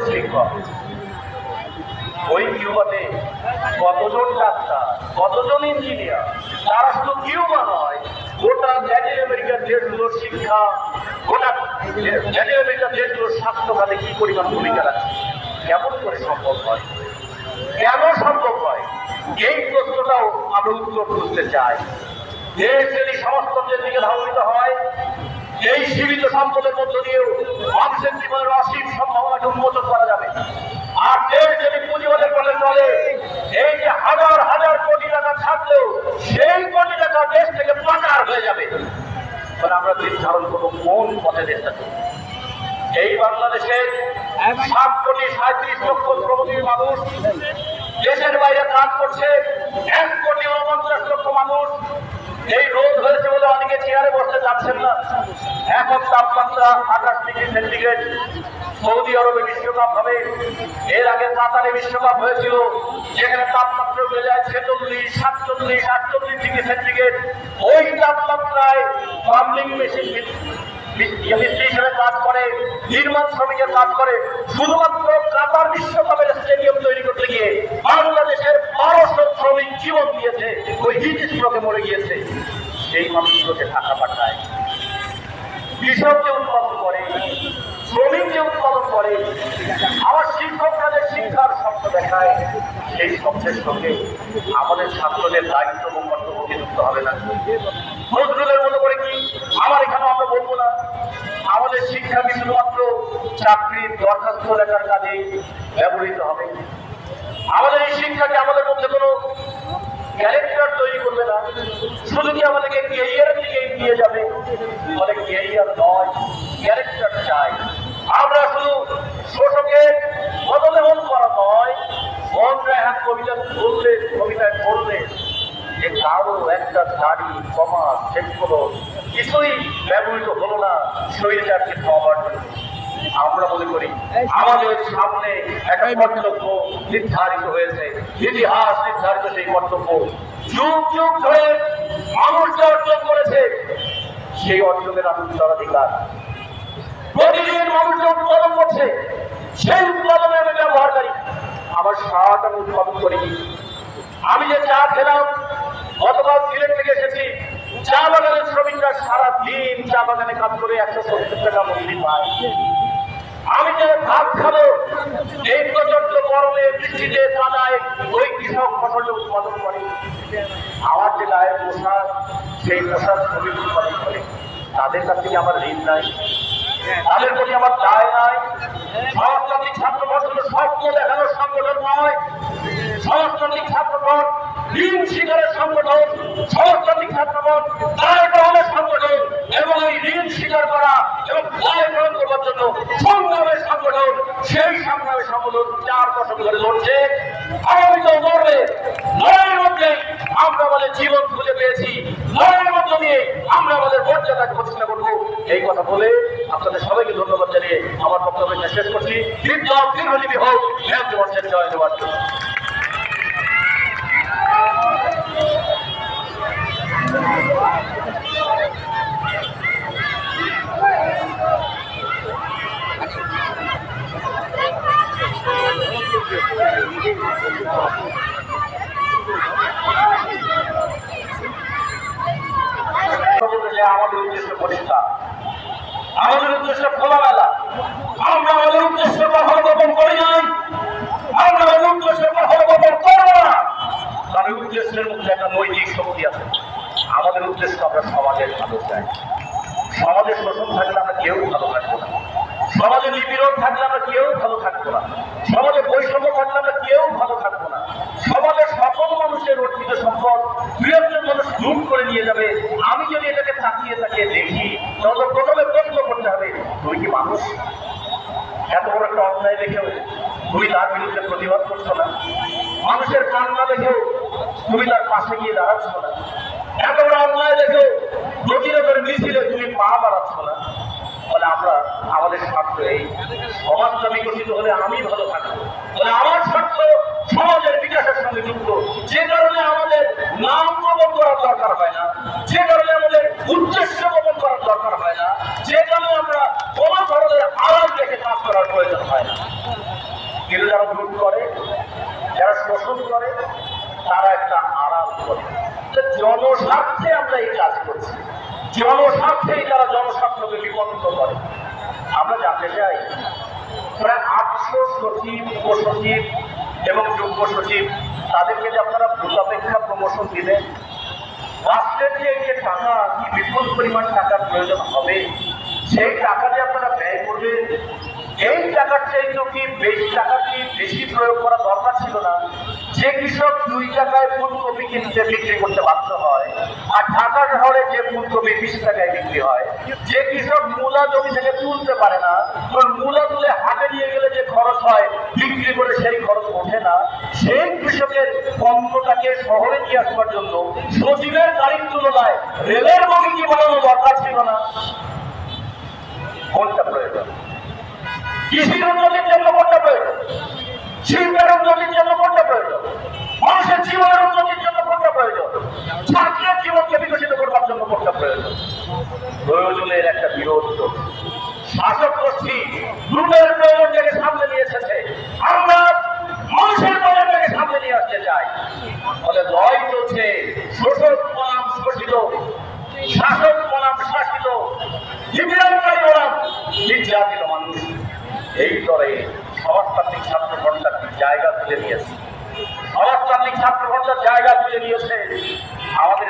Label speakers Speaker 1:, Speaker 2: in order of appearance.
Speaker 1: শিক্ষক ওই কিউবাতে কতজন ডাক্তার, কতজন ইঞ্জিনিয়ার, তারা শুধু কিউবা নয়, গোটা ল্যাটিন আমেরিকার দেশগুলোর শিক্ষা, গোটা ল্যাটিন আমেরিকার দেশগুলোর স্বাস্থ্য খাতে কি পরিমাণ ভূমিকা রাখছে, কেমন করে সম্ভব হয়, কেন সম্ভব হয়? এই প্রশ্নটাও আমরা উত্তর খুঁজতে চাই। দেশ যদি সমাজতন্ত্রের দিকে ধাবিত হয়, এই সীমিত সম্পদের মধ্য দিয়েও মানুষের জীবনের অসীম সম্ভাবনাকে উন্মোচন করা যাবে। আর দেশ যদি পুঁজিবাদের বলে চলে, এই যে হাজার হাজার কোটি টাকা থাকলেও সেই কোটি টাকা দেশ থেকে পাচার হয়ে যাবে। ফলে আমরা নির্ধারণ করবো কোন পথে দেশটা চলবে। এই বাংলাদেশের 7,37,00,000 প্রগতির মানুষ দেশের বাইরে কাজ করছে, 1,49,00,000 মানুষ। এই রোদ হয়েছে বলে অনেকে চেয়ারে বসতে চাচ্ছেন না। এখন তাপমাত্রা 28 ডিগ্রি সেন্টিগ্রেড। সৌদি আরবে বিশ্বকাপ হবে, এর আগে কাতারে বিশ্বকাপ হয়েছিল, যেখানে তাপমাত্রা বেড়ে যায় 46, 47, 48 ডিগ্রি সেন্টিগ্রেড। ওই তাপমাত্রায় পাম্পিং মেশিন মিস্ত্রি হিসেবে কাজ করে, নির্মাণ শ্রমিকের কাজ করে, শুধুমাত্র কাতার বিশ্বকাপের স্টেডিয়াম তৈরি করতে গিয়ে বাংলাদেশের 1200 শ্রমিক জীবন দিয়েছে, ওই হিট স্ট্রোকে মরে গিয়েছে। সেই মানুষগুলোকে টাকা পাঠায়, কৃষক যে উৎপাদন করে, শ্রমিক যে উৎপাদন করে, আমার শিক্ষকরা যে শিক্ষার স্বপ্ন দেখায়, সেই স্বপ্নের সঙ্গে আমাদের ছাত্রদের দায়িত্ব এবং কর্তব্য যুক্ত হবে না। নজরুলের মতো করে কি আমার এখানে আমরা বলবো না আমাদের শিক্ষা কি শুধুমাত্র চাকরির দরখাস্ত লেখার কাজে ব্যবহৃত হবে? আমাদের এই শিক্ষাকে আমাদের মধ্যে কোনো ক্যারেক্টার তৈরি করবে না, শুধু কি আমাদেরকে ক্যারিয়ারের দিকে এগিয়ে যাবে? ফলে ক্যারিয়ার নয়, ক্যারেক্টার চাই। আমরা শুধু শোষকের বদলে মন করা নয়, মনরা এক কবিতা বললে, কবিতায় পড়লে যে কারো একটা দাড়ি, কমা, সেগুলো কিছুই ব্যবহৃত হলো না শরীরটাকে খাওয়াবার জন্য। আমরা মনে করি আমাদের সামনে একটা কর্তব্য নির্ধারিত হয়েছে, ইতিহাস নির্ধারিত। সেই কর্তব্য যুগ যুগ ধরে মানুষ যে অর্জন করেছে, সেই অর্জনের উত্তরাধিকার প্রতিদিন মানুষ যে উৎপাদন করছে, সেই উৎপাদনের আমি ব্যবহারকারী। আমার সারাটা আমি উৎপাদন করি। আমি যে চা খেলাম, গতকাল সিলেট থেকে এসেছি, চা বাগানের শ্রমিকরা সারাদিন চা বাগানে কাজ করে 170 টাকা মজুরি পায়। আমি যে ভাত খাবো, এই প্রচন্ড গরমে, বৃষ্টিতে, কাদায় ওই কৃষক ফসল উৎপাদন করে। আমার যে গায়ের পোশাক, সেই পোশাক শ্রমিক উৎপাদন করে। তাদের কাছ থেকে আমার ঋণ নাই, তাদের প্রতি আমার দায় নাই। সমাজতান্ত্রিক ছাত্রগণ শুধু স্বপ্ন দেখানোর সংগঠন নয়, সমাজতান্ত্রিক ছাত্রগণ ঋণ স্বীকারের সংগঠন, সমাজতান্ত্রিক ছাত্রগণ দায় গ্রহণের সংগঠন, এবং এই ঋণ স্বীকার করা এবং দায় গ্রহণ করবার জন্য সংগ্রামের সংগঠন। সেই সংগ্রামের সংগঠন 4 দশক ধরে লড়ছে। আগামীতেও লড়বে। লড়াইয়ের মধ্যে আমরা আমাদের জীবন খুঁজে পেয়েছি, লড়াইয়ের মধ্য দিয়ে আমরা আমাদের মর্যাদাকে প্রতিষ্ঠা করবো। এই কথা বলে আপনাদের সবাইকে ধন্যবাদ জানিয়ে আমার বক্তব্য শেষ করছি। বিপ্লব দীর্ঘজীবী হোক, জয় জওয়ান। আমাদের উদ্দেশ্য পরিষ্কার, আমাদের উদ্দেশ্য খোলামেলা। আমরা আমাদের উদ্দেশ্য কখনো গোপন করি নাই, আমরা আমাদের উদ্দেশ্য কখনো গোপন করবো না। কারণ উদ্দেশ্যের মধ্যে একটা নৈতিক শক্তি আছে। আমাদের উদ্দেশ্য আমরা সমাজের ভালো চাই। সমাজে শোষণ থাকলে আমরা কেউ ভালো থাকবো না, সমাজে নিপীড়ন থাকলে আমরা কেউ ভালো থাকবো না, সমাজে বৈষম্য থাকলে আমরা কেউ ভালো থাকবো না। সমাজের সকল মানুষের অর্জিত সম্পদ 2-1 মানুষ লুট করে নিয়ে যাবে। আমি যদি এটাকে তাকিয়ে দেখি, তাহলে প্রথমে প্রশ্ন করতে হবে, তুই কি মানুষ? এত বড় একটা অন্যায় দেখেও তুমি তার বিরুদ্ধে প্রতিবাদ করছো না? মানুষের কান্না দেখেও তুমি তার পাশে গিয়ে দাঁড়াচ্ছ না? এত বড় অন্যায় দেখেও প্রতিরোধের মিছিলে তুমি পা বাড়াচ্ছ না? ফলে আমরা আমাদের স্বার্থ, এই সমাজটা বিকশিত হলে আমি ভালো থাকবো, ফলে আমার স্বার্থ সমাজের বিকাশের সঙ্গে যুক্ত। যে কারণে আমাদের নাম গোপন করার দরকার হয় না, যে কারণে আমাদের উদ্দেশ্য গোপন করার দরকার হয় না, যে কারণে আমরা কোনো ধরনের আড়াল রেখে কাজ করার প্রয়োজন হয় না। কিন্তু যারা লুট করে, যারা শোষণ করে, তারা একটা আড়াল করে। জনস্বার্থে আমরা এই কাজ করছি, জনস্বার্থেই তারা জনস্বার্থকে বিপন্ন করে। আমরা জানতে চাই, প্রায় 800 সচিব, উপসচিব এবং যুগ্ম সচিব, তাদেরকে যে আপনারা ভূতাপেক্ষা প্রমোশন দিলেন, রাষ্ট্রের যে এই যে টাকা, কি বিপুল পরিমাণ টাকার প্রয়োজন হবে, সেই টাকা যে আপনারা ব্যয় করবেন, এই টাকার চাইতেও কি বেশি প্রয়োগ করা দরকার ছিল না? যে কৃষক 2 টাকায় ফুলকপি কিনতে বিক্রি করতে বাধ্য হয়, আর ঢাকা শহরে যে ফুলকপি 20 টাকায় বিক্রি হয়, যে কৃষক মূলা জমি থেকে তুলতে পারে না, কারণ মূলা তুলে হাটে নিয়ে গেলে যে খরচ হয়, বিক্রি করে সেই খরচ ওঠে না, সেই কৃষকের পণ্যটাকে শহরে নিয়ে আসবার জন্য সচিবের গাড়ির তুলনায় রেলের বগি কি বানানো দরকার ছিল না? কোনটা প্রয়োজন? কৃষির উন্নতির জন্য কোনটা প্রয়োজন? শিল্পের উন্নতির জন্য কোনটা প্রয়োজন? মানুষের জীবনের উন্নতির জন্য কোনটা প্রয়োজন? ছাত্রের জীবনকে বিকশিত করবার জন্য কোনটা প্রয়োজন? প্রয়োজনের একটা বিরোধ চলছে। শাসক গোষ্ঠী লুটের প্রয়োজনটাকে সামনে নিয়ে এসেছে, আমরা মানুষের প্রয়োজনটাকে সামনে নিয়ে আসতে চাই। ফলে লড়াই চলছে, শোষক বনাম শোষিত, শাসক বনাম শাসিত, নিপীড়নকারী বনাম নির্যাতিত মানুষ। এই লড়াই সমাজতান্ত্রিক ছাত্র ফ্রন্ট জায়গা তুলে নিয়েছে, সমাজতান্ত্রিক ছাত্র ফ্রন্ট জায়গা তুলে নিয়েছে। আমাদের